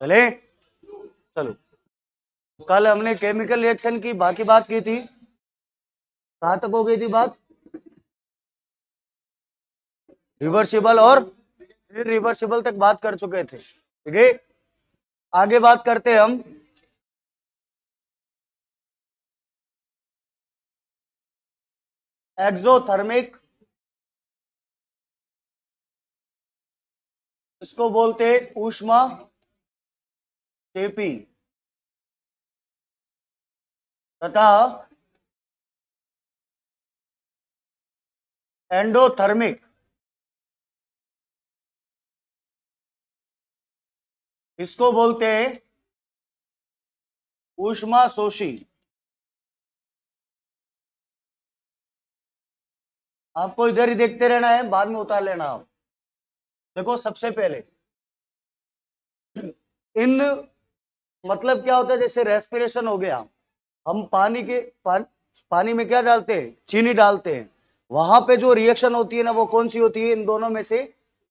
चले चलो, कल हमने केमिकल रिएक्शन की बाकी बात की थी, कहां तक हो गई थी बात? रिवर्सिबल और इरिवर्सिबल तक बात कर चुके थे। ठीक है, आगे बात करते हैं हम एक्सोथर्मिक, इसको बोलते हैं ऊष्मा चेपी, तथा एंडोथर्मिक, इसको बोलते हैं ऊष्मा शोषी। आपको इधर ही देखते रहना है, बाद में उतार लेना आप। देखो, सबसे पहले इन मतलब क्या होता है, जैसे रेस्पिरेशन हो गया, हम पानी में क्या डालते हैं? चीनी डालते हैं। वहां पे जो रिएक्शन होती है ना, वो कौन सी होती है? इन दोनों में से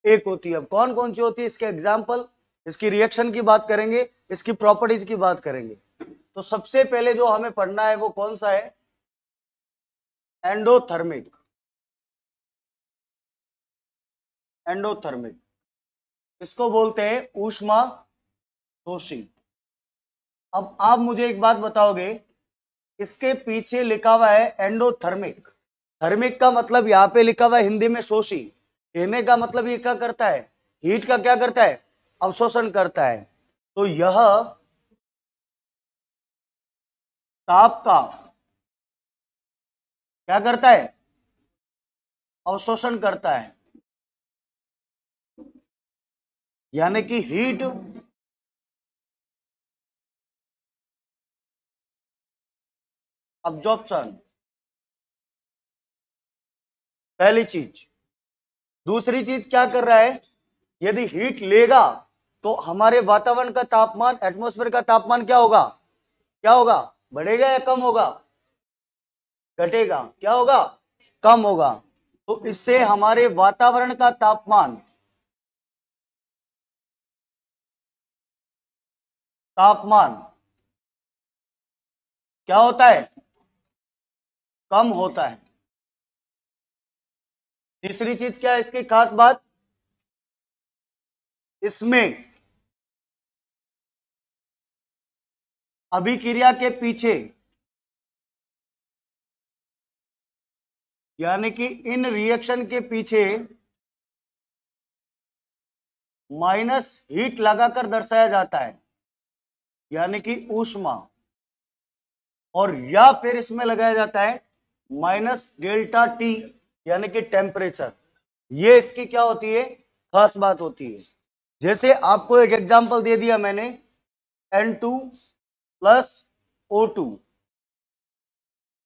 एक होती है। अब कौन कौन सी होती है, इसके एग्जाम्पल, इसकी रिएक्शन की बात करेंगे, इसकी प्रॉपर्टीज की बात करेंगे। तो सबसे पहले जो हमें पढ़ना है वो कौन सा है? एंडोथर्मिक। एंडोथर्मिक, इसको बोलते हैं ऊष्मा शोषी। अब आप मुझे एक बात बताओगे, इसके पीछे लिखा हुआ है एंडोथर्मिक। थर्मिक का मतलब यहां पे लिखा हुआ है हिंदी में शोषी। कहने का मतलब ये क्या करता है? हीट का क्या करता है? अवशोषण करता है। तो यह ताप का क्या करता है? अवशोषण करता है, यानी कि हीट अब्जॉर्प्शन, पहली चीज। दूसरी चीज क्या कर रहा है? यदि हीट लेगा तो हमारे वातावरण का तापमान, एटमॉस्फेयर का तापमान क्या होगा? क्या होगा? बढ़ेगा या कम होगा? घटेगा। क्या होगा? कम होगा। तो इससे हमारे वातावरण का तापमान, तापमान क्या होता है? कम होता है। तीसरी चीज क्या है इसकी खास बात? इसमें अभिक्रिया के पीछे, यानी कि इन रिएक्शन के पीछे माइनस हीट लगाकर दर्शाया जाता है, यानी कि ऊष्मा। और या फिर इसमें लगाया जाता है माइनस डेल्टा टी, यानी कि टेम्परेचर। ये इसकी क्या होती है? खास बात होती है। जैसे आपको एक एग्जांपल दे दिया मैंने, N2 प्लस O2,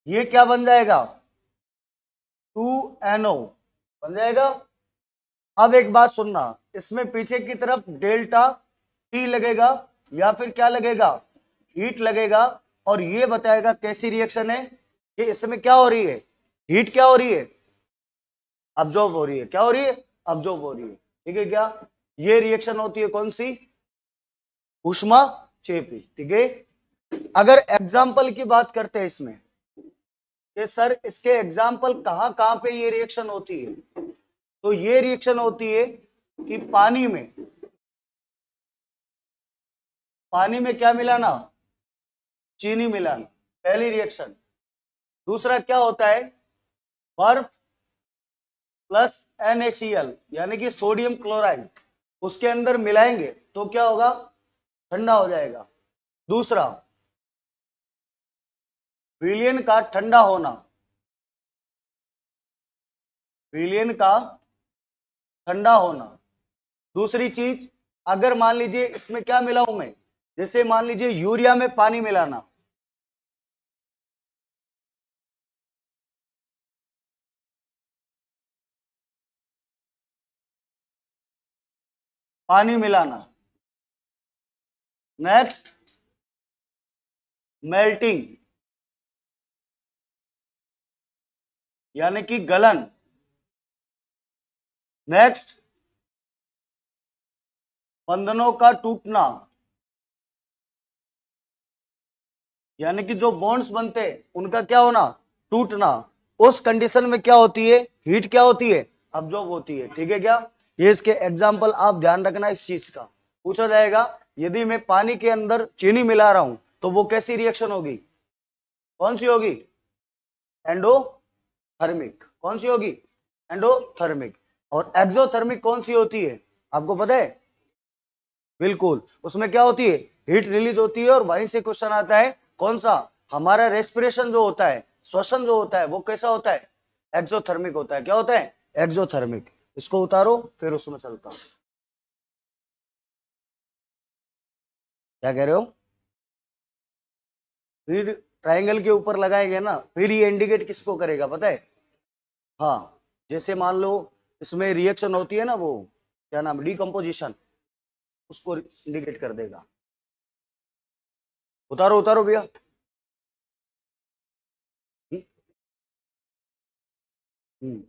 ये क्या बन जाएगा? 2NO बन जाएगा। अब एक बात सुनना, इसमें पीछे की तरफ डेल्टा टी लगेगा या फिर क्या लगेगा? हीट लगेगा। और ये बताएगा कैसी रिएक्शन है, कि इसमें क्या हो रही है? हीट क्या हो रही है? अब्जॉर्ब हो रही है। क्या हो रही है? अब्जॉर्ब हो रही है। ठीक है क्या? ये रिएक्शन होती है कौन सी? ऊष्मा चेपी। ठीक है। अगर एग्जाम्पल की बात करते हैं इसमें, कि सर इसके एग्जाम्पल कहां कहां पे ये रिएक्शन होती है, तो ये रिएक्शन होती है कि पानी में क्या मिलाना? चीनी मिलाना, पहली रिएक्शन। दूसरा क्या होता है? बर्फ प्लस NaCl, यानी कि सोडियम क्लोराइड, उसके अंदर मिलाएंगे तो क्या होगा? ठंडा हो जाएगा। दूसरा, विलयन का ठंडा होना, विलयन का ठंडा होना। दूसरी चीज, अगर मान लीजिए इसमें क्या मिलाऊं मैं, जैसे मान लीजिए यूरिया में पानी मिलाना, पानी मिलाना। नेक्स्ट, मेल्टिंग, यानी कि गलन। नेक्स्ट, बंधनों का टूटना, यानी कि जो बॉन्ड्स बनते हैं उनका क्या होना, टूटना, उस कंडीशन में क्या होती है, हीट क्या होती है, अब्जॉर्ब होती है। ठीक है क्या, ये इसके एग्जाम्पल आप ध्यान रखना इस चीज का, पूछा जाएगा। यदि मैं पानी के अंदर चीनी मिला रहा हूं तो वो कैसी रिएक्शन होगी, कौन सी होगी, एंडोथर्मिक। कौन सी होगी, एंडोथर्मिक। और एक्सोथर्मिक कौन सी होती है, आपको पता है, बिल्कुल, उसमें क्या होती है, हीट रिलीज होती है। और वहीं से क्वेश्चन आता है कौन सा, हमारा रेस्पिरेशन जो होता है, श्वसन जो होता है, वो कैसा होता है, एक्सोथर्मिक होता है। क्या होता है, एक्सोथर्मिक। इसको उतारो फिर उसमें चलता हूं। क्या कह रहे हो, फिर ट्राइंगल के ऊपर लगाएंगे ना, फिर ये इंडिकेट किसको करेगा पता है, हाँ, जैसे मान लो इसमें रिएक्शन होती है ना, वो क्या नाम, डिकम्पोजिशन, उसको इंडिकेट कर देगा। उतारो उतारो भैया। हम्म, हम्म,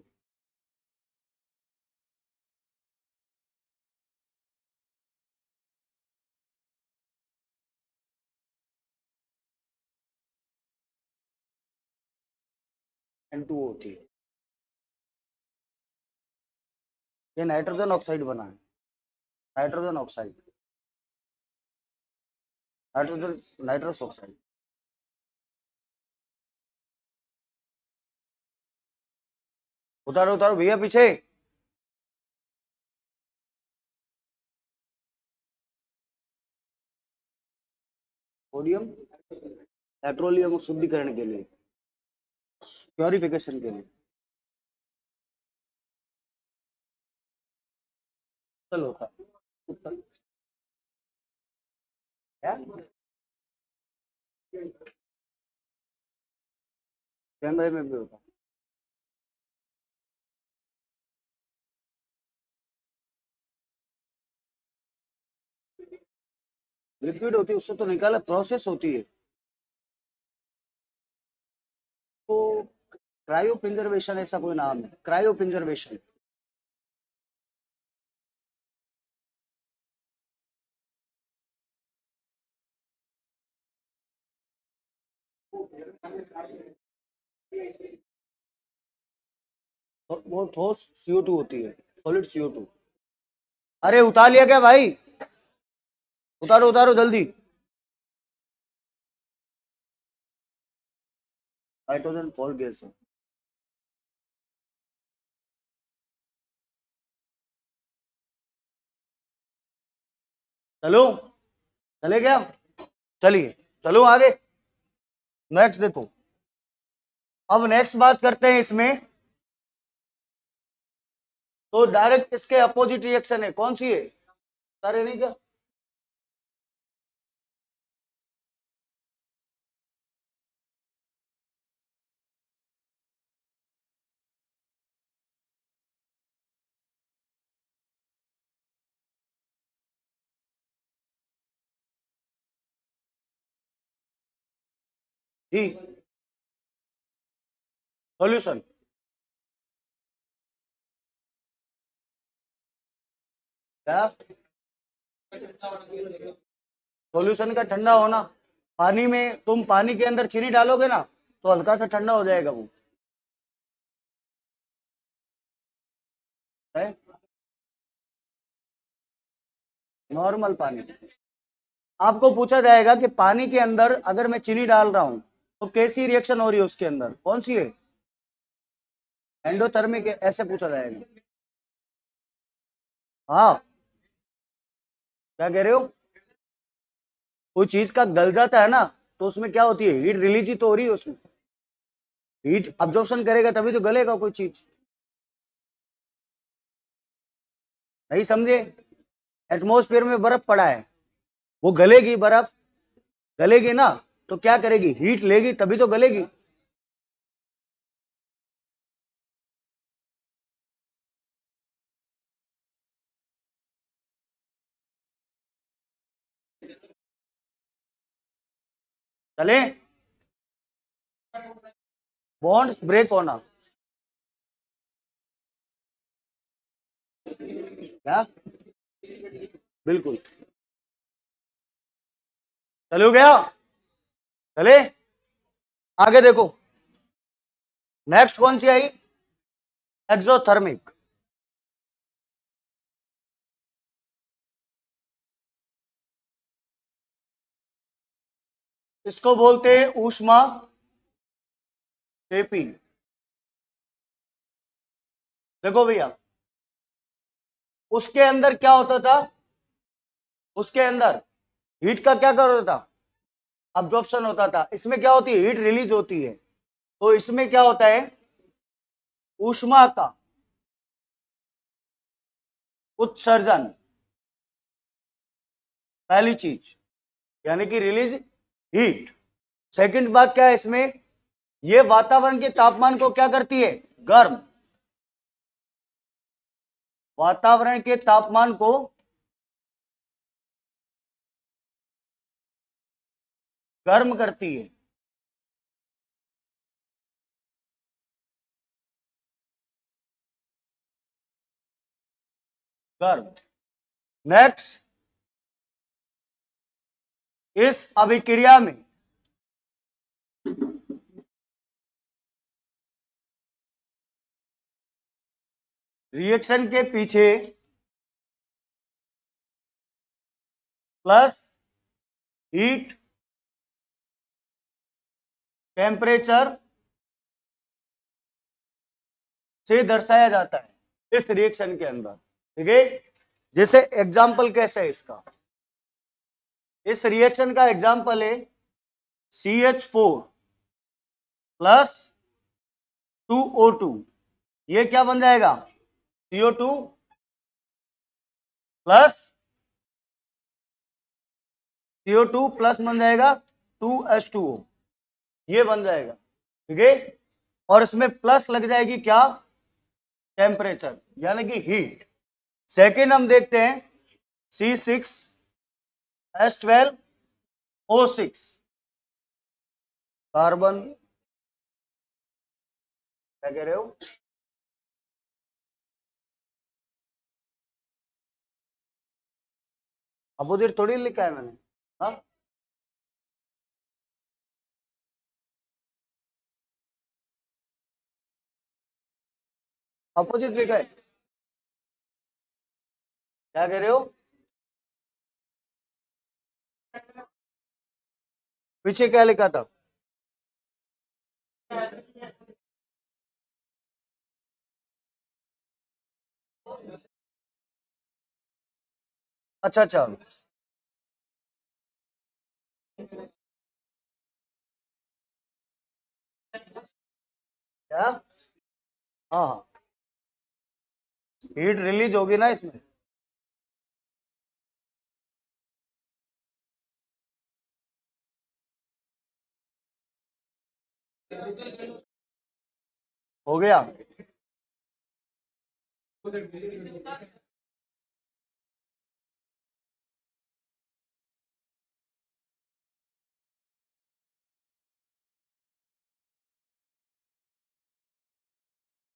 N2O3, ये नाइट्रोजन ऑक्साइड बना है, nitrogen oxide, nitrogen, nitrous oxide. उतारो उतारो भैया पीछे। सोडियम, पेट्रोलियम शुद्धिकरण के लिए, प्योरिफिकेशन के लिए। उत्तल होता है, उत्तल, क्या, कैमरे में भी होता है। लिक्विड होती है, उससे तो निकाला, प्रोसेस होती है। तो क्रायो प्रिजर्वेशन ऐसा कोई नाम है, क्रायो प्रिजर्वेशन। वो ठोस CO2 होती है, सॉलिड CO2। अरे उतार लिया क्या भाई, उतारो उतारो जल्दी। हाइड्रोजन फॉल गैस है। चलो, चले गया, चलिए, चलो आगे, नेक्स्ट देखो। अब नेक्स्ट बात करते हैं इसमें, तो डायरेक्ट इसके अपोजिट रिएक्शन है, कौन सी है, सारे नहीं क्या, जी, सॉल्यूशन, क्या, सॉल्यूशन का ठंडा होना। पानी में तुम पानी के अंदर चीनी डालोगे ना, तो हल्का सा ठंडा हो जाएगा वो, है नॉर्मल पानी। आपको पूछा जाएगा कि पानी के अंदर अगर मैं चीनी डाल रहा हूं तो कैसी रिएक्शन हो रही है उसके अंदर, कौन सी है, एंडोथर्मिक है, ऐसे पूछा जाएगा। हाँ, क्या कह रहे हो, कोई चीज का गल जाता है ना, तो उसमें क्या होती है, हीट रिलीज ही तो हो रही है उसमें, हीट अब्जॉर्प्शन करेगा तभी तो गलेगा कोई चीज। नहीं समझे, एटमॉस्फेयर में बर्फ पड़ा है, वो गलेगी बर्फ, गलेगी ना, तो क्या करेगी, हीट लेगी तभी तो गलेगी। चले, बॉन्ड्स ब्रेक होना, क्या, बिल्कुल, चलो गया, चले आगे देखो, नेक्स्ट कौन सी आई, एक्सोथर्मिक। इसको बोलते हैं ऊष्मा टेपी। देखो भैया, उसके अंदर क्या होता था, उसके अंदर हीट का क्या कर होता था, अब्जॉर्प्शन होता था। इसमें क्या होती है, हीट रिलीज होती है। तो इसमें क्या होता है, ऊष्मा का उत्सर्जन, पहली चीज, यानी कि रिलीज हीट। सेकंड बात क्या है इसमें, ये वातावरण के तापमान को क्या करती है, गर्म, वातावरण के तापमान को गर्म करती है। गर्म। नेक्स्ट, इस अभिक्रिया में रिएक्शन के पीछे प्लस हीट, टेम्परेचर से दर्शाया जाता है इस रिएक्शन के अंदर। ठीक है, जैसे एग्जाम्पल कैसे है इसका, इस रिएक्शन का एग्जाम्पल है CH4 प्लस 2O2। ये क्या बन जाएगा, CO2 प्लस CO2 प्लस बन जाएगा 2H2O, ये बन जाएगा। ठीक है, और इसमें प्लस लग जाएगी क्या, टेम्परेचर यानी कि हीट। सेकेंड हम देखते हैं C6H12O6, कार्बन, क्या कह रहे हो, अपोजिट थोड़ी लिखा है मैंने, हाँ अपोजिट लिखा है, क्या कह रहे हो, पीछे क्या लिखा था, अच्छा अच्छा, क्या, हाँ हाँ, हीट रिलीज होगी ना इसमें। हो गया,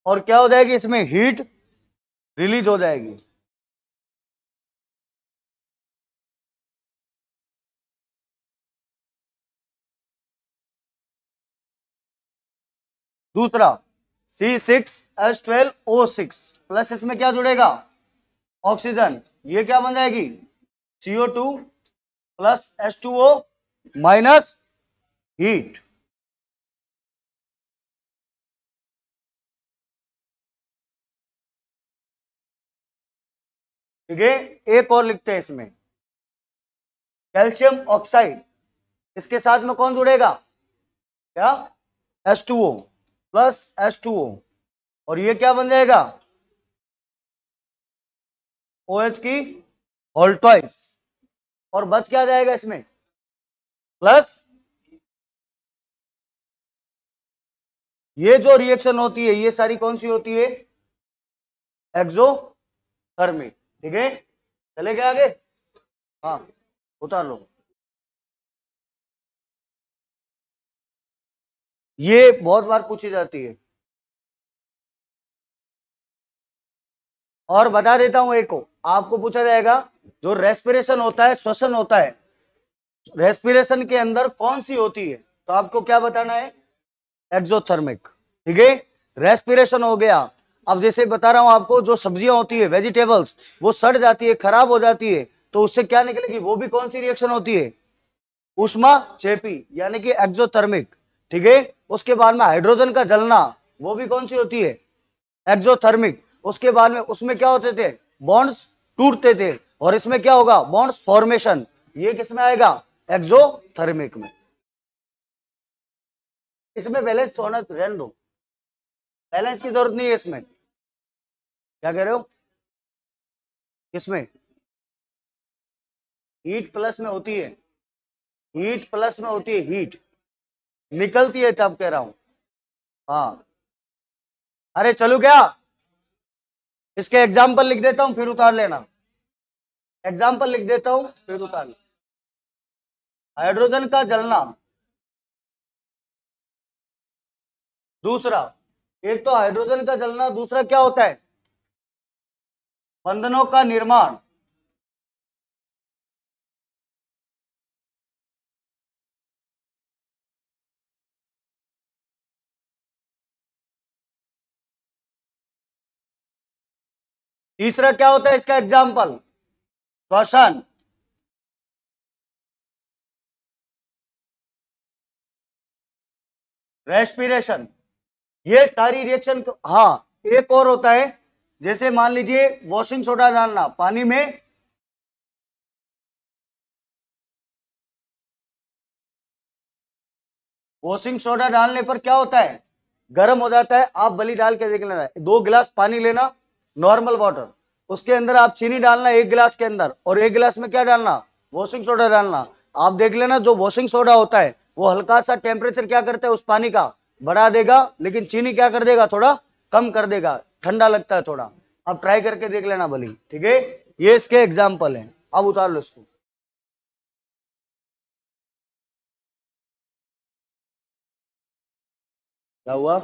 और क्या हो जाएगी इसमें, हीट रिलीज हो जाएगी। दूसरा C6H12O6 प्लस, इसमें क्या जुड़ेगा, ऑक्सीजन, ये क्या बन जाएगी, CO2 plus H2O minus heat. ठीक है, एक और लिखते हैं इसमें, कैल्शियम ऑक्साइड, इसके साथ में कौन जुड़ेगा, क्या, H2O प्लस H2O, और ये क्या बन जाएगा, OH की होल ट्वाइस, और बच क्या जाएगा इसमें, प्लस, ये जो रिएक्शन होती है ये सारी कौन सी होती है, एक्सोथर्मिक। ठीक है, चले गए आगे, हाँ उतार लो। ये बहुत बार पूछी जाती है, और बता देता हूं एक को, आपको पूछा जाएगा, जो रेस्पिरेशन होता है, श्वसन होता है, रेस्पिरेशन के अंदर कौन सी होती है, तो आपको क्या बताना है, एक्सोथर्मिक। ठीक है, रेस्पिरेशन हो गया। अब जैसे बता रहा हूं आपको, जो सब्जियां होती है वेजिटेबल्स, वो सड़ जाती है, खराब हो जाती है, तो उससे क्या निकलेगी, वो भी कौन सी रिएक्शन होती है, उष्मा चेपी, यानी कि एक्सोथर्मिक। ठीक है, उसके बाद में हाइड्रोजन का जलना, वो भी कौन सी होती है, एक्सोथर्मिक। उसके बाद में उसमें क्या होते थे, बॉन्ड्स टूटते थे, और इसमें क्या होगा, बॉन्ड्स फॉर्मेशन, ये किसमें आएगा, एक्सोथर्मिक में। इसमें बैलेंस होना रहने दो, बैलेंस की जरूरत नहीं है इसमें। क्या कह रहे हो, किसमें, हीट प्लस में होती है, हीट प्लस में होती है, हीट निकलती है तब कह रहा हूं। हाँ, अरे चलो क्या, इसके एग्जाम्पल लिख देता हूं फिर उतार लेना, एग्जाम्पल लिख देता हूं फिर उतार लेना। हाइड्रोजन का जलना, दूसरा, एक तो हाइड्रोजन का जलना, दूसरा क्या होता है, बंधनों का निर्माण, तीसरा क्या होता है इसका एग्जाम्पल, श्वसन, रेस्पिरेशन, ये सारी रिएक्शन। हाँ, एक और होता है, जैसे मान लीजिए वॉशिंग सोडा डालना पानी में, वॉशिंग सोडा डालने पर क्या होता है, गर्म हो जाता है। आप बली डाल के देख लेना, 2 गिलास पानी लेना, नॉर्मल वाटर, उसके अंदर आप चीनी डालना 1 गिलास के अंदर, और 1 गिलास में क्या डालना, वॉशिंग सोडा डालना। आप देख लेना, जो वॉशिंग सोडा होता है वो हल्का सा टेम्परेचर क्या करता है, उस पानी का बढ़ा देगा, लेकिन चीनी क्या कर देगा, थोड़ा कम कर देगा, ठंडा लगता है थोड़ा। आप ट्राई करके देख लेना भली, ठीक है। ये इसके एग्जाम्पल है, अब उतार लो इसको। क्या हुआ,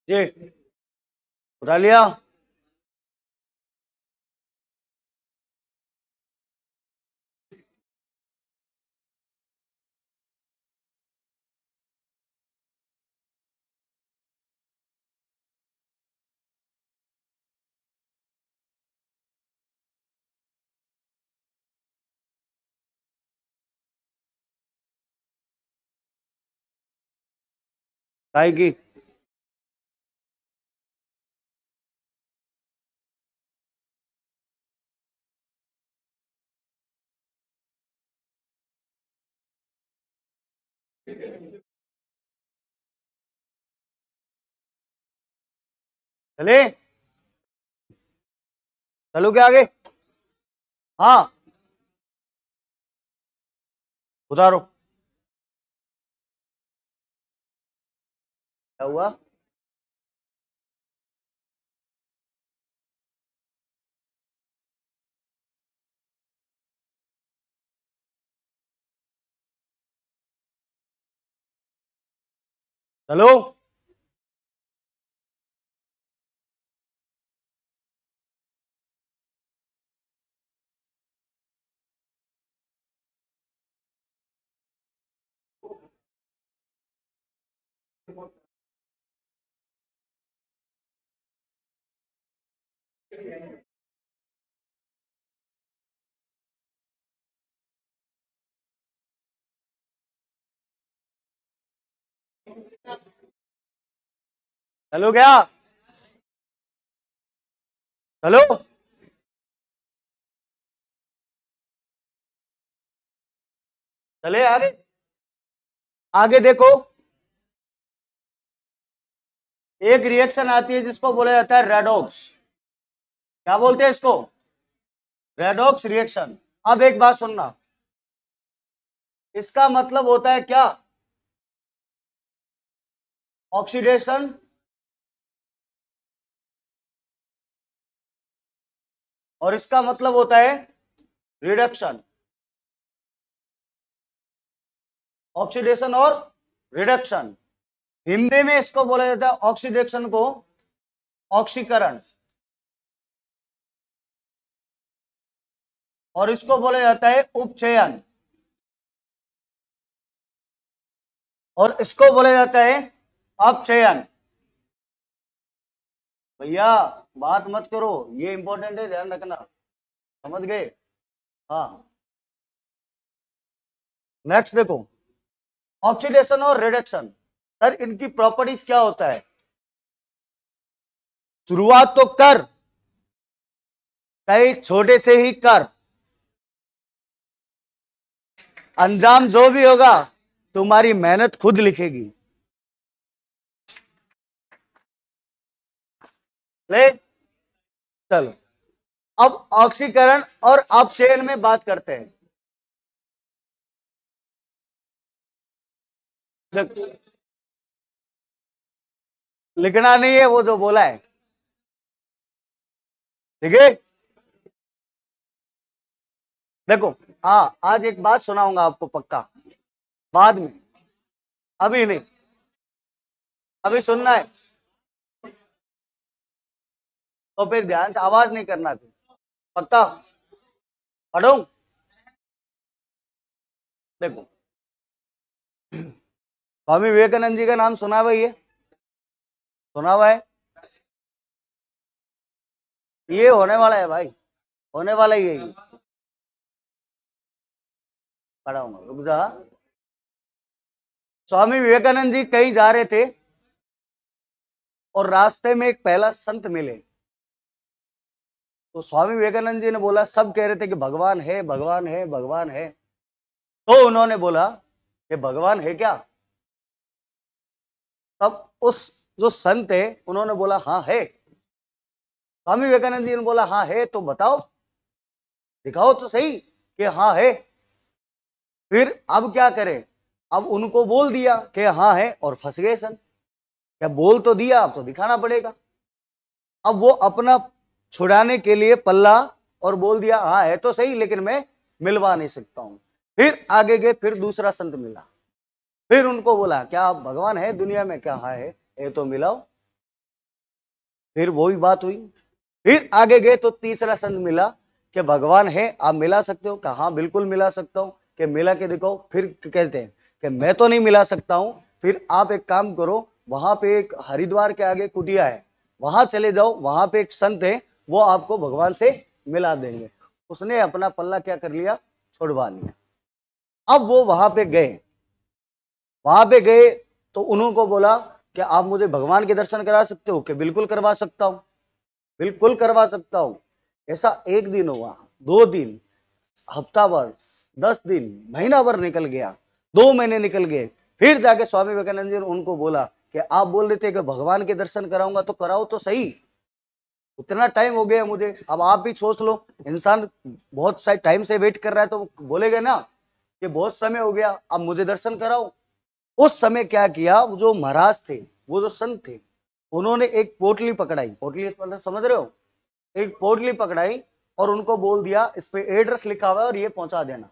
जी उठा लिया। काय की, चले, चलो क्या आगे, हाँ उतारो। क्या हुआ, चलो, चलो क्या, चलो, चले आगे, आगे देखो। एक रिएक्शन आती है जिसको बोला जाता है रेडॉक्स। क्या बोलते हैं इसको, रेडॉक्स रिएक्शन। अब एक बात सुनना, इसका मतलब होता है क्या, ऑक्सीडेशन और इसका मतलब होता है रिडक्शन, ऑक्सीडेशन और रिडक्शन। हिंदी में इसको बोला जाता है ऑक्सीडेशन को ऑक्सीकरण, और इसको बोला जाता है उपचयन, और इसको बोला जाता है अपचयन। भैया बात मत करो, ये इंपॉर्टेंट है, ध्यान रखना, समझ गए? हाँ, नेक्स्ट देखो, ऑक्सीडेशन और रिडक्शन। सर इनकी प्रॉपर्टीज क्या होता है? शुरुआत तो कर, कई छोटे से ही कर, अंजाम जो भी होगा तुम्हारी मेहनत खुद लिखेगी। ले चलो, अब ऑक्सीकरण और अपचयन में बात करते हैं। लिखना नहीं है, वो जो बोला है, ठीक है? देखो, हाँ आज एक बात सुनाऊंगा आपको पक्का, बाद में, अभी नहीं, अभी सुनना है, तो फिर ध्यान से आवाज नहीं करना फिर, पक्का? पढ़ो, देखो, स्वामी विवेकानंद जी का नाम सुना हुआ है? सुना हुआ है? ये होने वाला है भाई, होने वाला ही है ये, पढ़ाऊंगा, रुक जा। स्वामी विवेकानंद जी कहीं जा रहे थे और रास्ते में एक पहला संत मिले। तो स्वामी विवेकानंद जी ने बोला, सब कह रहे थे कि भगवान है, भगवान है, भगवान है। तो उन्होंने बोला कि भगवान है क्या? तब उस जो संत है उन्होंने बोला हाँ है। स्वामी विवेकानंद जी ने बोला हाँ है तो बताओ, दिखाओ तो सही कि हाँ है। फिर अब क्या करें? अब उनको बोल दिया कि हाँ है, और फंस गए संत। क्या बोल तो दिया, अब तो दिखाना पड़ेगा। अब वो अपना छुड़ाने के लिए पल्ला और बोल दिया हाँ है तो सही, लेकिन मैं मिलवा नहीं सकता हूं। फिर आगे गए, फिर दूसरा संत मिला, फिर उनको बोला क्या आप भगवान है दुनिया में? क्या हाँ है, ये तो मिलाओ। फिर वही बात हुई। फिर आगे गए तो तीसरा संत मिला कि भगवान है, आप मिला सकते हो? कहा हाँ बिल्कुल मिला सकता हूं, कि मिला के दिखाओ। फिर कहते हैं कि मैं तो नहीं मिला सकता हूं, फिर आप एक काम करो, वहां पे एक हरिद्वार के आगे कुटिया है, वहां चले जाओ, वहां पे एक संत है, वो आपको भगवान से मिला देंगे। उसने अपना पल्ला क्या कर लिया? छुड़वा लिया। अब वो वहां पे गए तो उन्होंने बोला कि आप मुझे भगवान के दर्शन करा सकते हो? कि बिल्कुल करवा सकता हूं, बिल्कुल करवा सकता हूं। ऐसा एक दिन हुआ, 2 दिन, हफ्ता भर, 10 दिन, महीना भर निकल गया, 2 महीने निकल गए। फिर जाके स्वामी विवेकानंद जी ने उनको बोला कि आप बोल रहे थे कि भगवान के दर्शन कराऊंगा, तो कराओ तो सही, उतना टाइम हो गया मुझे। अब आप भी सोच लो, इंसान बहुत सारे टाइम से वेट कर रहा है तो बोलेगा ना कि बहुत समय हो गया, अब मुझे दर्शन कराओ। उस समय क्या किया, वो जो महाराज थे, वो जो संत थे, उन्होंने एक पोटली पकड़ाई, पोटली मतलब समझ रहे हो, एक पोटली पकड़ाई और उनको बोल दिया इस पे एड्रेस लिखा हुआ है और ये पहुंचा देना,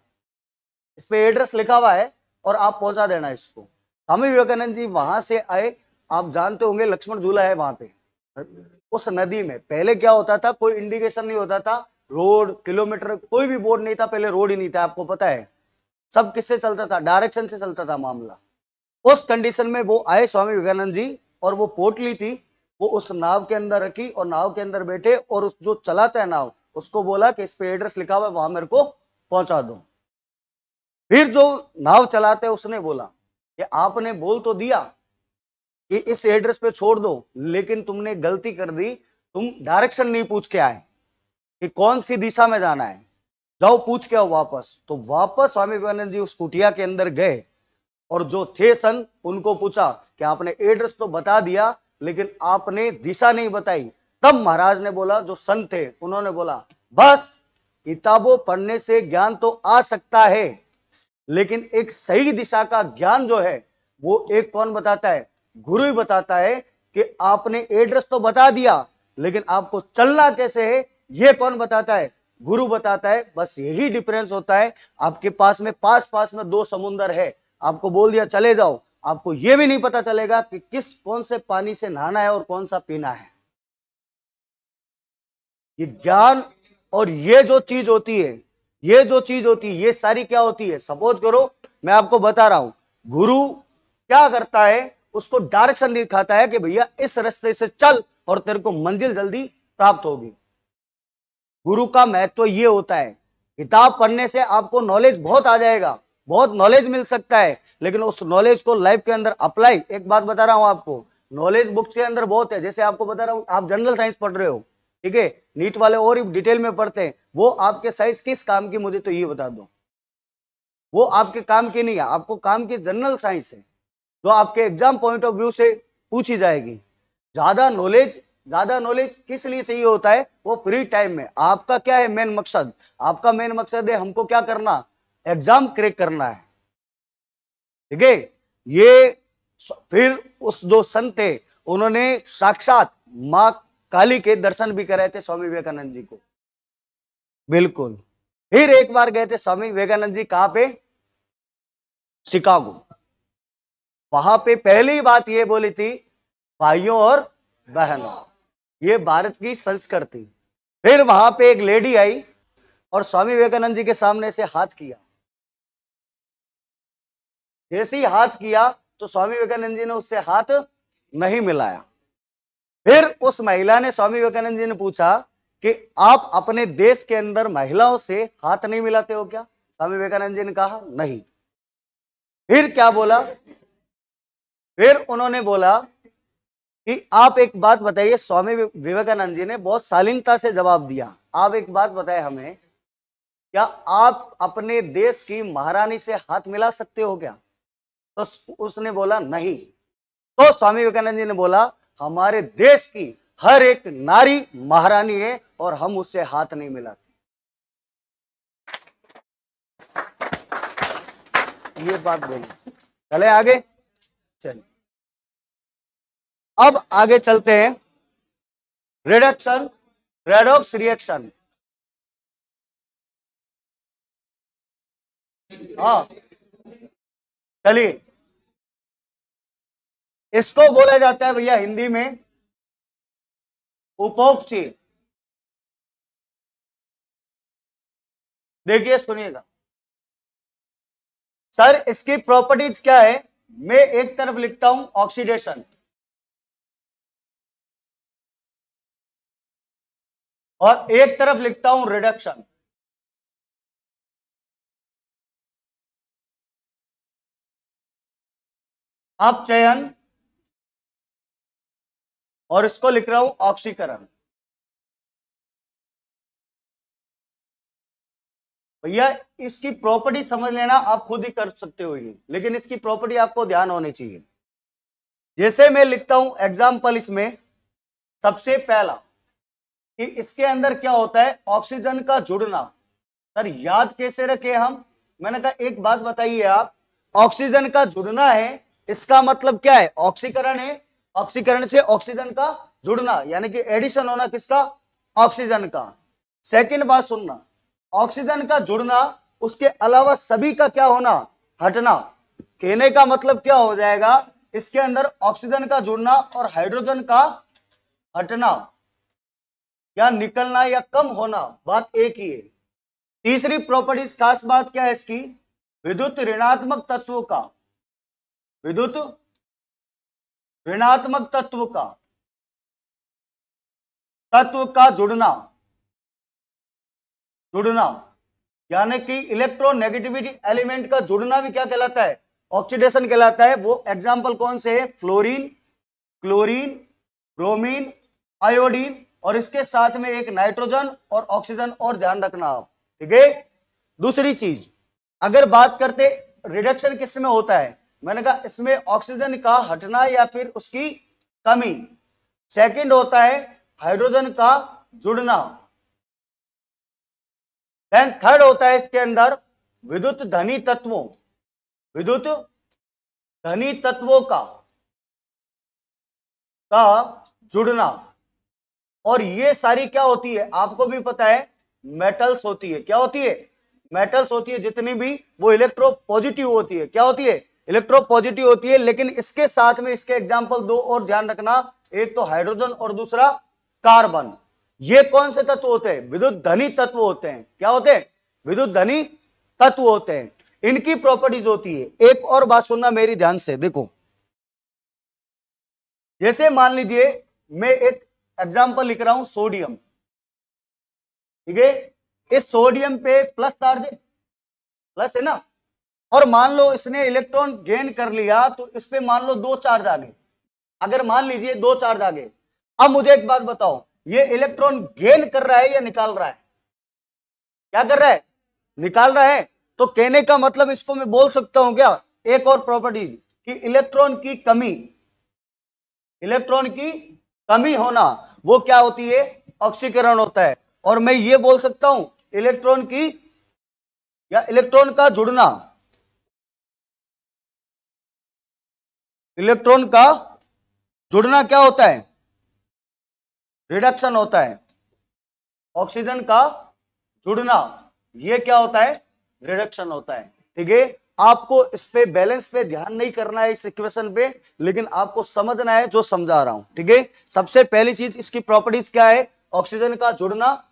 इस पे एड्रेस लिखा हुआ है और आप पहुंचा देना इसको। स्वामी विवेकानंद जी वहां से आए, आप जानते होंगे लक्ष्मण झूला है वहां पे, उस नदी में पहले क्या होता था, कोई इंडिकेशन नहीं होता था, रोड किलोमीटर कोई भी बोर्ड नहीं था, पहले रोड ही नहीं था, आपको पता है। सब किससे चलता था? डायरेक्शन से चलता था मामला। उस कंडीशन में वो आए स्वामी विवेकानंद जी, और वो पोटली थी, वो उस नाव के अंदर रखी और नाव के अंदर बैठे, और उस जो चलाता है नाव उसको बोला कि इस पे एड्रेस लिखा हुआ है, वहां मेरे को पहुंचा दो। फिर जो नाव चलाते उसने बोला कि आपने बोल तो दिया कि इस एड्रेस पे छोड़ दो, लेकिन तुमने गलती कर दी, तुम डायरेक्शन नहीं पूछ के आए कि कौन सी दिशा में जाना है, जाओ पूछ के आओ वापस। तो वापस स्वामी विवेकानंद जी उस कुटिया के अंदर गए और जो थे संत उनको पूछा कि आपने एड्रेस तो बता दिया, लेकिन आपने दिशा नहीं बताई। तब महाराज ने बोला, जो संत थे उन्होंने बोला, बस किताबों पढ़ने से ज्ञान तो आ सकता है, लेकिन एक सही दिशा का ज्ञान जो है वो एक कौन बताता है? गुरु ही बताता है। कि आपने एड्रेस तो बता दिया, लेकिन आपको चलना कैसे है ये कौन बताता है? गुरु बताता है। बस यही डिफरेंस होता है। आपके पास में पास पास में 2 समुंदर है, आपको बोल दिया चले जाओ, आपको यह भी नहीं पता चलेगा कि किस कौन से पानी से नहाना है और कौन सा पीना है। ये ज्ञान और ये जो चीज होती है, ये जो चीज होती है, ये सारी क्या होती है। सपोज करो मैं आपको बता रहा हूं, गुरु क्या करता है, उसको डायरेक्शन दिखाता है कि भैया इस रास्ते से चल और तेरे को मंजिल जल्दी प्राप्त होगी। गुरु का महत्व ये होता है। किताब पढ़ने से आपको नॉलेज बहुत आ जाएगा, बहुत नॉलेज मिल सकता है, लेकिन उस नॉलेज को लाइफ के अंदर अप्लाई, एक बात बता रहा हूं आपको, नॉलेज बुक्स के अंदर बहुत है। जैसे आपको बता रहा हूं, आप जनरल साइंस पढ़ रहे हो, ठीक है, नीट वाले और डिटेल में पढ़ते हैं, वो आपके साइंस किस काम की, मुझे तो ये बता दो। वो आपके काम की नहीं है, आपको काम की जनरल साइंस है, जो आपके एग्जाम पॉइंट ऑफ व्यू से पूछी जाएगी। ज्यादा नॉलेज, ज्यादा नॉलेज किस लिए चाहिए होता है, वो फ्री टाइम में। आपका क्या है मेन मकसद, आपका मेन मकसद है हमको क्या करना, एग्जाम क्रैक करना है, ठीक है। ये फिर उस जो संत थे, उन्होंने साक्षात मां काली के दर्शन भी कराए थे स्वामी विवेकानंद जी को, बिल्कुल। फिर एक बार गए थे स्वामी विवेकानंद जी, कहां पे, शिकागो। वहां पे पहली बात ये बोली थी, भाइयों और बहनों, ये भारत की संस्कृति। फिर वहां पे एक लेडी आई और स्वामी विवेकानंद जी के सामने से हाथ किया। जैसे ही हाथ किया तो स्वामी विवेकानंद जी ने उससे हाथ नहीं मिलाया। फिर उस महिला ने, स्वामी विवेकानंद जी ने पूछा कि आप अपने देश के अंदर महिलाओं से हाथ नहीं मिलाते हो क्या। स्वामी विवेकानंद जी ने कहा नहीं। फिर क्या बोला, फिर उन्होंने बोला कि आप एक बात बताइए। स्वामी विवेकानंद जी ने बहुत शालीनता से जवाब दिया, आप एक बात बताए हमें, क्या आप अपने देश की महारानी से हाथ मिला सकते हो क्या। तो उसने बोला नहीं। तो स्वामी विवेकानंद जी ने बोला, हमारे देश की हर एक नारी महारानी है और हम उससे हाथ नहीं मिलाते। ये बात बोली। चले आगे, चलिए अब आगे चलते हैं। Reduction, redox reaction. हाँ चलिए, इसको बोला जाता है भैया हिंदी में उपोक्षी। देखिए सुनिएगा सर, इसकी प्रॉपर्टीज क्या है। मैं एक तरफ लिखता हूं ऑक्सीडेशन और एक तरफ लिखता हूं रिडक्शन। अब चयन, और इसको लिख रहा हूं ऑक्सीकरण। भैया इसकी प्रॉपर्टी समझ लेना, आप खुद ही कर सकते हो ये, लेकिन इसकी प्रॉपर्टी आपको ध्यान होनी चाहिए। जैसे मैं लिखता हूं एग्जाम्पल, इसमें सबसे पहला कि इसके अंदर क्या होता है, ऑक्सीजन का जुड़ना। सर याद कैसे रखे हम, मैंने कहा एक बात बताइए आप, ऑक्सीजन का जुड़ना है, इसका मतलब क्या है, ऑक्सीकरण है। ऑक्सीकरण से ऑक्सीजन का जुड़ना, यानी कि एडिशन होना किसका, ऑक्सीजन का। सेकंड बात सुनना, ऑक्सीजन का जुड़ना, उसके अलावा सभी का क्या होना, हटना। कहने का मतलब क्या हो जाएगा, इसके अंदर ऑक्सीजन का जुड़ना और हाइड्रोजन का हटना या निकलना या कम होना, बात एक ही है। तीसरी प्रॉपर्टीज, खास बात क्या है इसकी, विद्युत ऋणात्मक तत्वों का, विद्युत ऋणात्मक तत्व का जुड़ना, जुड़ना यानी कि इलेक्ट्रोनेगेटिविटी एलिमेंट का जुड़ना भी क्या कहलाता है, ऑक्सीडेशन कहलाता है। वो एग्जांपल कौन से है, फ्लोरीन, क्लोरीन, ब्रोमीन, आयोडीन, और इसके साथ में एक नाइट्रोजन और ऑक्सीजन, और ध्यान रखना आप, ठीक है। दूसरी चीज, अगर बात करते रिडक्शन किस में होता है, मैंने कहा इसमें ऑक्सीजन का हटना या फिर उसकी कमी। सेकंड होता है हाइड्रोजन का जुड़ना। देन थर्ड होता है इसके अंदर विद्युत धनी तत्वों, विद्युत धनी तत्वों का जुड़ना। और ये सारी क्या होती है, आपको भी पता है, मेटल्स होती है। क्या होती है, मेटल्स होती है। जितनी भी वो इलेक्ट्रो पॉजिटिव होती है, क्या होती है, इलेक्ट्रो पॉजिटिव होती है। लेकिन इसके साथ में इसके एग्जांपल दो और ध्यान रखना, एक तो हाइड्रोजन और दूसरा कार्बन। ये कौन से तत्व होते हैं? विद्युत धनी तत्व होते हैं। क्या होते हैं? विद्युत धनी तत्व होते हैं। इनकी प्रॉपर्टीज होती है। एक और बात सुनना मेरी ध्यान से, देखो जैसे मान लीजिए मैं एक एग्जांपल लिख रहा हूं, सोडियम, ठीक है, इस सोडियम पे प्लस चार्ज है, प्लस है ना, और मान लो इसने इलेक्ट्रॉन गेन कर लिया तो इस पे मान लो दो चार्ज आ गए। अगर मान लीजिए दो चार्ज आ गए, अब मुझे एक बात बताओ, ये इलेक्ट्रॉन गेन कर रहा है या निकाल रहा है? क्या कर रहा है? निकाल रहा है। तो कहने का मतलब इसको मैं बोल सकता हूं क्या, एक और प्रॉपर्टी, कि इलेक्ट्रॉन की कमी, इलेक्ट्रॉन की कमी होना वो क्या होती है? ऑक्सीकरण होता है। और मैं ये बोल सकता हूं इलेक्ट्रॉन की या इलेक्ट्रॉन का जुड़ना, इलेक्ट्रॉन का जुड़ना क्या होता है? रिडक्शन होता है। ऑक्सीजन का जुड़ना ये क्या होता है? रिडक्शन होता है। ठीक है, आपको इस पे बैलेंस पे ध्यान नहीं करना है इस इक्वेशन पे, लेकिन आपको समझना है जो समझा रहा हूं। ठीक है, सबसे पहली चीज इसकी प्रॉपर्टीज क्या है? ऑक्सीजन का जुड़ना,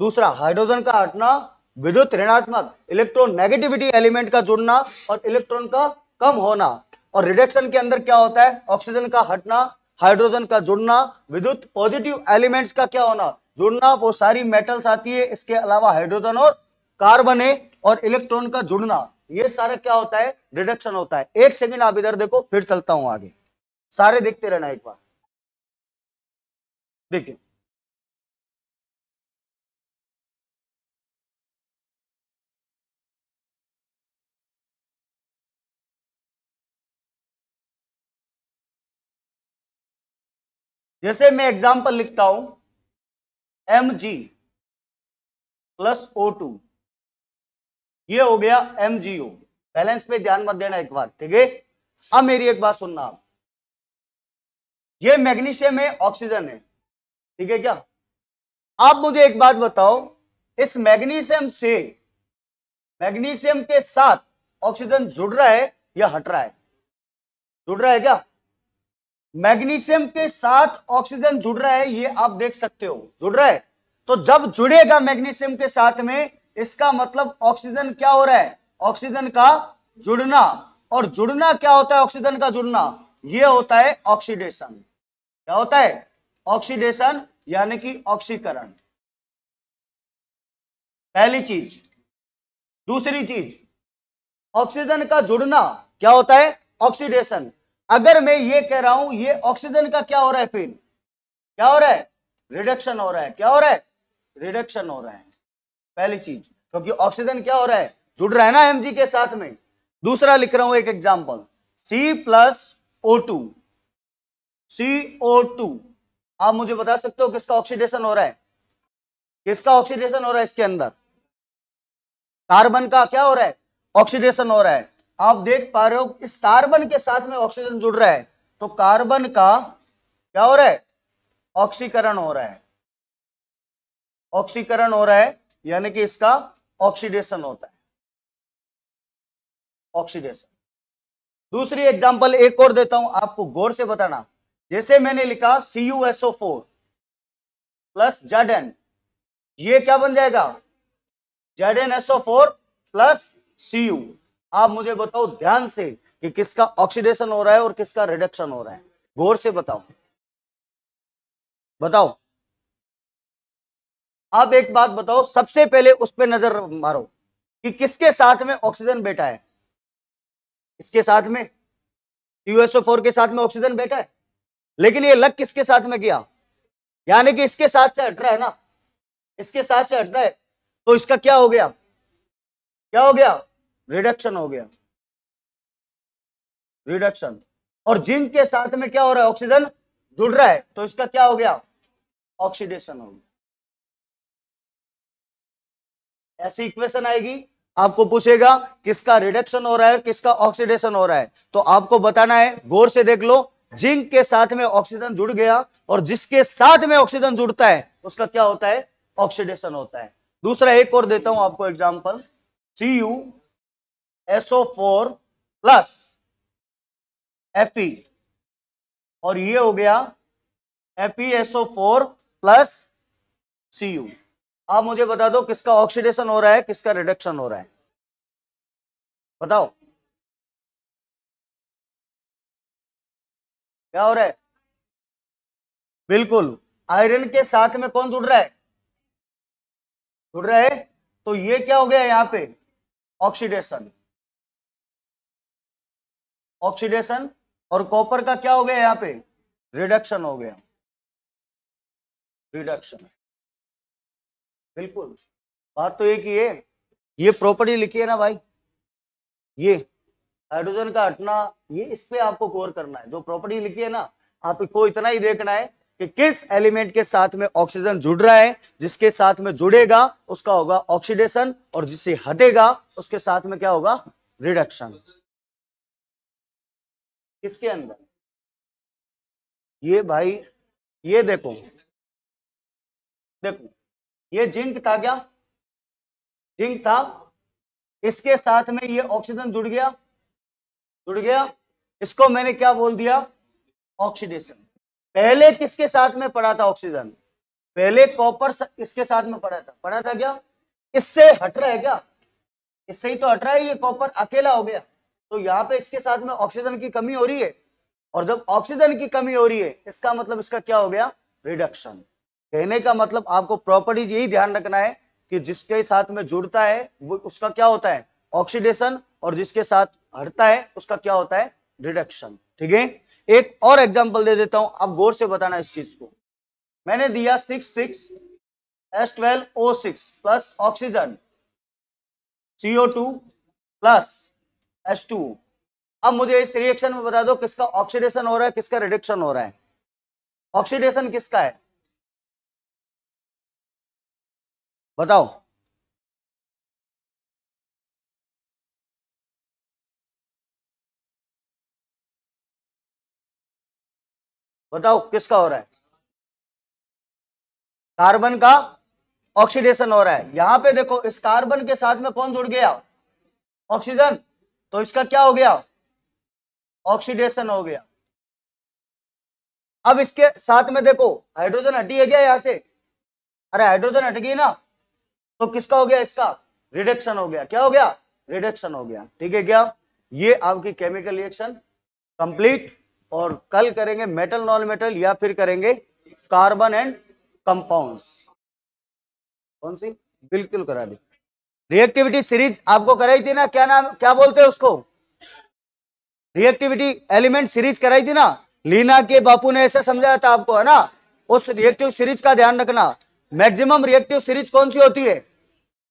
दूसरा हाइड्रोजन का हटना, विद्युत ऋणात्मक इलेक्ट्रोनेगेटिविटी एलिमेंट का जुड़ना और इलेक्ट्रॉन का कम होना। और रिडक्शन के अंदर क्या होता है? ऑक्सीजन का हटना, हाइड्रोजन का जुड़ना, विद्युत पॉजिटिव एलिमेंट्स का क्या होना? जुड़ना। वो सारी मेटल्स आती है, इसके अलावा हाइड्रोजन और कार्बन है, और इलेक्ट्रॉन का जुड़ना, ये सारा क्या होता है? रिडक्शन होता है। एक सेकंड आप इधर देखो, फिर चलता हूं आगे, सारे देखते रहना एक बार। देखिए जैसे मैं एग्जांपल लिखता हूं, Mg प्लस O2, ये हो गया MgO। बैलेंस पे ध्यान मत देना एक बार, ठीक है। अब मेरी एक बात सुनना आप, ये मैग्नीशियम है, ऑक्सीजन है, ठीक है क्या? आप मुझे एक बात बताओ, इस मैग्नीशियम से, मैग्नीशियम के साथ ऑक्सीजन जुड़ रहा है या हट रहा है? जुड़ रहा है क्या? मैग्नीशियम के साथ ऑक्सीजन जुड़ रहा है, ये आप देख सकते हो, जुड़ रहा है। तो जब जुड़ेगा मैग्नीशियम के साथ में, इसका मतलब ऑक्सीजन क्या हो रहा है? ऑक्सीजन का जुड़ना। और जुड़ना क्या होता है? ऑक्सीजन का जुड़ना, ये होता है ऑक्सीडेशन। क्या होता है? ऑक्सीडेशन, यानी कि ऑक्सीकरण, पहली चीज। दूसरी चीज, ऑक्सीजन का जुड़ना क्या होता है? ऑक्सीडेशन। अगर मैं ये कह रहा हूं ये ऑक्सीजन का क्या हो रहा है, फिर क्या हो रहा है? रिडक्शन हो रहा है। क्या हो रहा है? रिडक्शन हो रहा है, पहली चीज, क्योंकि ऑक्सीजन क्या हो रहा है? जुड़ रहा है ना Mg के साथ में। दूसरा लिख रहा हूं एक एग्जांपल, C+O2, CO2। आप मुझे बता सकते हो किसका ऑक्सीडेशन हो रहा है? किसका ऑक्सीडेशन हो रहा है इसके अंदर? कार्बन का क्या हो रहा है? ऑक्सीडेशन हो रहा है। आप देख पा रहे हो इस कार्बन के साथ में ऑक्सीजन जुड़ रहा है, तो कार्बन का क्या हो रहा है? ऑक्सीकरण हो रहा है। ऑक्सीकरण हो रहा है, यानी कि इसका ऑक्सीडेशन होता है, ऑक्सीडेशन। दूसरी एग्जांपल एक और देता हूं, आपको गौर से बताना। जैसे मैंने लिखा CuSO4 प्लस Zn, ये क्या बन जाएगा? ZnSO4 plus Cu। आप मुझे बताओ ध्यान से कि किसका ऑक्सीडेशन हो रहा है और किसका रिडक्शन हो रहा है, गौर से बताओ, बताओ। आप एक बात बताओ, सबसे पहले उस पर नजर मारो कि किसके साथ में ऑक्सीजन बैठा है? इसके साथ में, CuSO4 के साथ में ऑक्सीजन बैठा है, लेकिन ये लग किसके साथ में गया? यानी कि इसके साथ से हट रहा है ना, इसके साथ से हट रहा है, तो इसका क्या हो गया? क्या हो गया? रिडक्शन हो गया, रिडक्शन। और जिंक के साथ में क्या हो रहा है? ऑक्सीजन जुड़ रहा है, तो इसका क्या हो गया? ऑक्सीडेशन हो गया। ऐसी इक्वेशन आएगी, आपको पूछेगा किसका रिडक्शन हो रहा है, किसका ऑक्सीडेशन हो रहा है, तो आपको बताना है, गौर से देख लो। जिंक के साथ में ऑक्सीजन जुड़ गया, और जिसके साथ में ऑक्सीजन जुड़ता है उसका क्या होता है? ऑक्सीडेशन होता है। दूसरा एक और देता हूं आपको एग्जांपल, CuSO4 प्लस Fe, और ये हो गया FeSO4 प्लस Cu। आप मुझे बता दो किसका ऑक्सीडेशन हो रहा है, किसका रिडक्शन हो रहा है, बताओ क्या हो रहा है। बिल्कुल, आयरन के साथ में कौन जुड़ रहा है, जुड़ रहा है। तो ये क्या हो गया यहाँ पे, ऑक्सीडेशन, ऑक्सीडेशन। और कॉपर का क्या हो गया यहाँ पे, रिडक्शन हो गया, रिडक्शन। बिल्कुल, बात तो एक ही है। ये प्रॉपर्टी लिखी है ना भाई, ये हाइड्रोजन का हटना, ये इस पे आपको गौर करना है। जो प्रॉपर्टी लिखी है ना, आपको इतना ही देखना है कि किस एलिमेंट के साथ में ऑक्सीजन जुड़ रहा है, जिसके साथ में जुड़ेगा उसका होगा ऑक्सीडेशन, और जिससे हटेगा उसके साथ में क्या होगा, रिडक्शन। किसके अंदर, ये भाई, ये देखो, देखो ये जिंक था क्या, जिंक था, इसके साथ में ये ऑक्सीजन जुड़ गया, जुड़ गया, इसको मैंने क्या बोल दिया, ऑक्सीडेशन। पहले किसके साथ में पड़ा था ऑक्सीजन, पहले कॉपर इसके साथ में पड़ा था क्या, इससे हट रहा है क्या, इससे ही तो हट रहा है, ये कॉपर अकेला हो गया। तो यहाँ पे इसके साथ में ऑक्सीजन की कमी हो रही है, और जब ऑक्सीजन की कमी हो रही है इसका मतलब इसका क्या हो गया, रिडक्शन। कहने का मतलब आपको प्रॉपर्टीज यही ध्यान रखना है कि जिसके साथ में जुड़ता है वो उसका क्या होता है, ऑक्सीडेशन, और जिसके साथ हटता है उसका क्या होता है, रिडक्शन। ठीक है, एक और एग्जांपल दे देता हूं, आप गौर से बताना इस चीज को। मैंने दिया 66H12O6 plus oxygen CO2 plus H2O। अब मुझे इस रिएक्शन में बता दो किसका ऑक्सीडेशन हो रहा है, किसका रिडक्शन हो रहा है, ऑक्सीडेशन किसका है, बताओ, बताओ किसका हो रहा है, कार्बन का ऑक्सीडेशन हो रहा है। यहां पे देखो इस कार्बन के साथ में कौन जुड़ गया, ऑक्सीजन, तो इसका क्या हो गया, ऑक्सीडेशन हो गया। अब इसके साथ में देखो हाइड्रोजन हटी है क्या यहां से, अरे हाइड्रोजन हट गई ना, तो किसका हो गया, इसका रिडक्शन हो गया, क्या हो गया, रिडक्शन हो गया। ठीक है क्या, ये आपकी केमिकल रिएक्शन कंप्लीट। और कल करेंगे मेटल नॉन मेटल, या फिर करेंगे कार्बन एंड कंपाउंड्स। कौन सी, बिल्कुल करा दी। रिएक्टिविटी सीरीज आपको कराई थी ना, क्या नाम, क्या बोलते हैं उसको, रिएक्टिविटी एलिमेंट सीरीज कराई थी ना, लीना के बापू ने ऐसा समझाया था आपको, है ना। उस रिएक्टिव सीरीज का ध्यान रखना। मैक्सिमम रिएक्टिव सीरीज कौन सी होती है,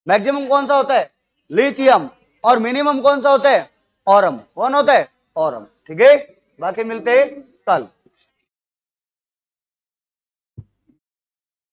मैक्सिमम कौन सा होता है, लिथियम, और मिनिमम कौन सा होता है, ऑरम। कौन होता है, ऑरम। ठीक है, बाकी मिलते हैं कल।